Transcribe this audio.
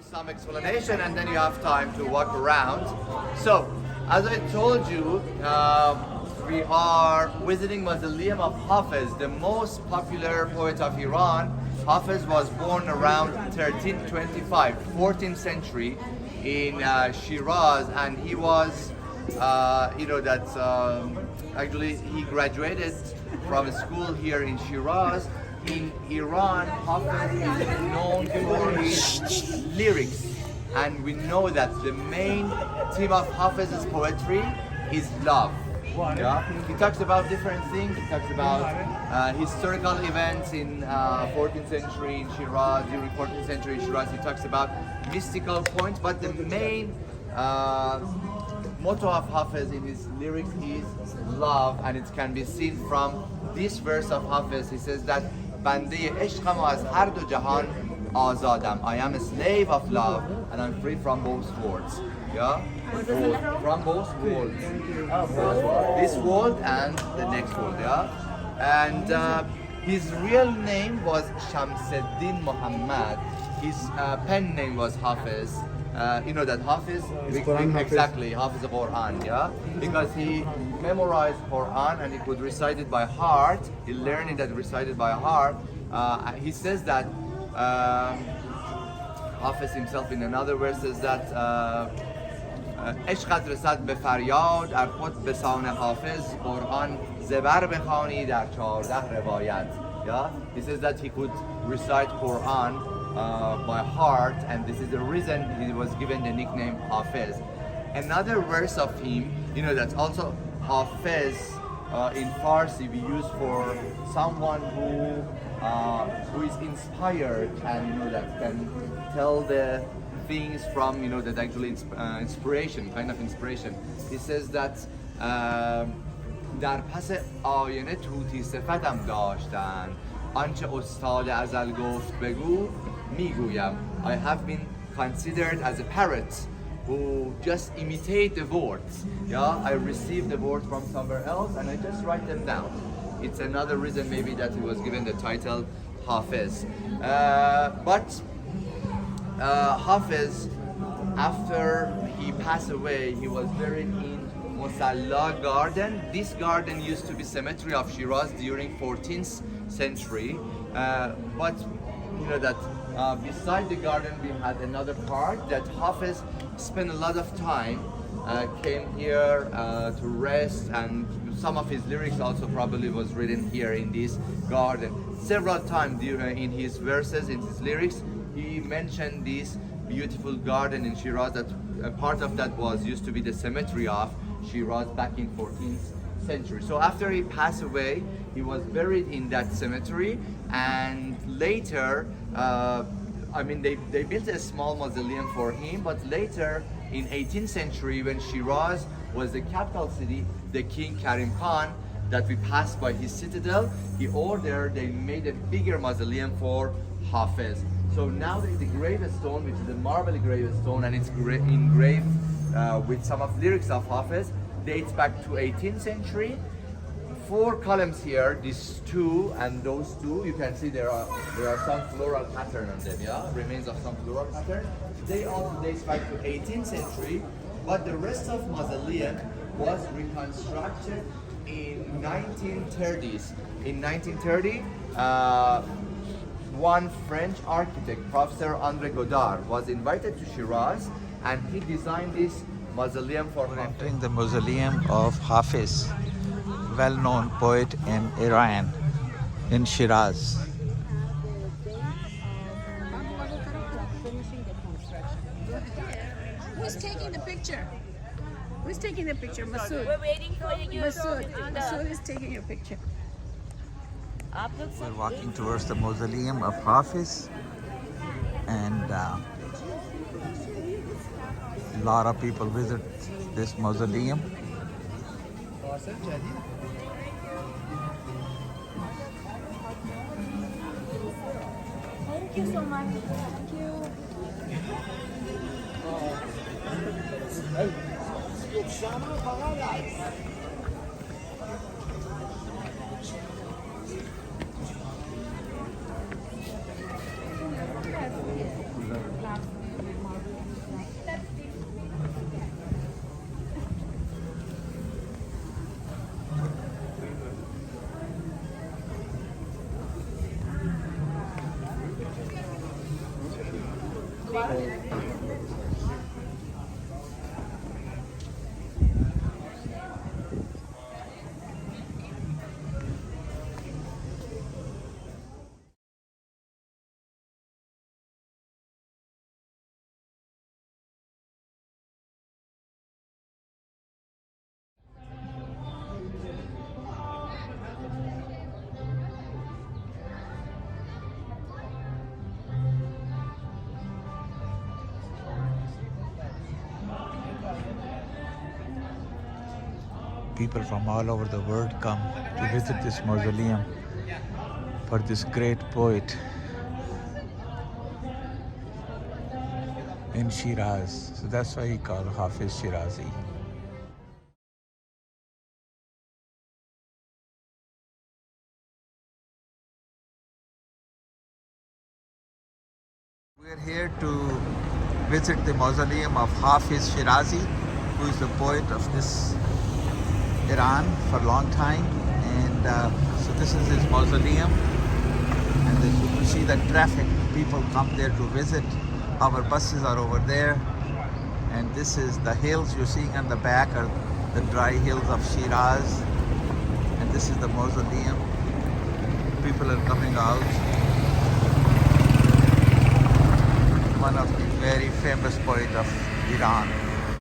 some explanation and then you have time to walk around. So, as I told you, we are visiting mausoleum of Hafiz, the most popular poet of Iran. Hafiz was born around 1325, 14th century in Shiraz, and he was, actually he graduated from a school here in Shiraz. In Iran, Hafiz is known for his lyrics, and we know that the main theme of Hafiz's poetry is love. Yeah? He talks about different things. He talks about historical events in 14th century in Shiraz, during 14th century in Shiraz. He talks about mystical points, but the main motto of Hafiz in his lyrics is love, and it can be seen from this verse of Hafiz. He says that بنده عشقم و از هر دو جهان آزادم. I am a slave of love and I'm free from both worlds. Yeah? From both worlds. This world and the next world. Yeah? And his real name was Shamseddin Muhammad. His pen name was Hafiz. You know that Hafiz, exactly, Hafiz the Quran, yeah? Because he memorized Quran and he could recite it by heart. He learned it and recited by heart. He says that Hafiz himself in another verse says that عشقت رسد به فریاد ار خود به سان حافظ قرآن زبر بخوانی در 14 روایت. Yeah? He says that he could recite Quran by heart, and this is the reason he was given the nickname Hafiz. Another verse of him, you know, that's also Hafiz in Farsi we use for someone who is inspired and, you know, that can tell the things from, you know, that actually inspiration, kind of inspiration. He says that در پس آینه طوطی صفتم داشتن آنچه استاد ازل گفت بگو میگویم. I have been considered as a parrot who just imitate the words. Yeah, I receive the words from somewhere else and I just write them down. It's another reason maybe that he was given the title Hafiz. But Hafiz, after he passed away, he was buried in Musalla garden. This garden used to be cemetery of Shiraz during 14th century. But you know that beside the garden we had another part that Hafiz spent a lot of time, came here to rest, and some of his lyrics also probably was written here in this garden. Several times in his verses, in his lyrics, he mentioned this beautiful garden in Shiraz that part of that was used to be the cemetery of Shiraz back in 14th century. So after he passed away, he was buried in that cemetery, and later, they built a small mausoleum for him, but later in 18th century, when Shiraz was the capital city, the king Karim Khan, that we passed by his citadel, he ordered, they made a bigger mausoleum for Hafiz. So now there is a gravestone, which is a marble gravestone, and it's engraved with some of lyrics of Hafiz, dates back to 18th century. 4 columns here, these 2 and those 2, you can see there are some floral pattern on them, yeah, remains of some floral pattern. They also date back to 18th century, but the rest of mausoleum was reconstructed in 1930s. In 1930, one French architect, Professor André Godard, was invited to Shiraz, and he designed this mausoleum for him. Entering the mausoleum of Hafiz, well-known poet in Iran, in Shiraz. Who's taking the picture? Who's taking the picture? Masood. We're waiting for you. Masood is taking your picture. We're walking towards the mausoleum of Hafiz, and a lot of people visit this mausoleum. Thank you so much. Thank you. People from all over the world come to visit this mausoleum for this great poet in Shiraz. So that's why he called Hafiz Shirazi. We're here to visit the mausoleum of Hafiz Shirazi, who is the poet of this Iran for a long time. And so this is his mausoleum. And as you can see the traffic, people come there to visit. Our buses are over there. And this is the hills you're seeing on the back are the dry hills of Shiraz. And this is the mausoleum. People are coming out. One of the very famous poets of Iran.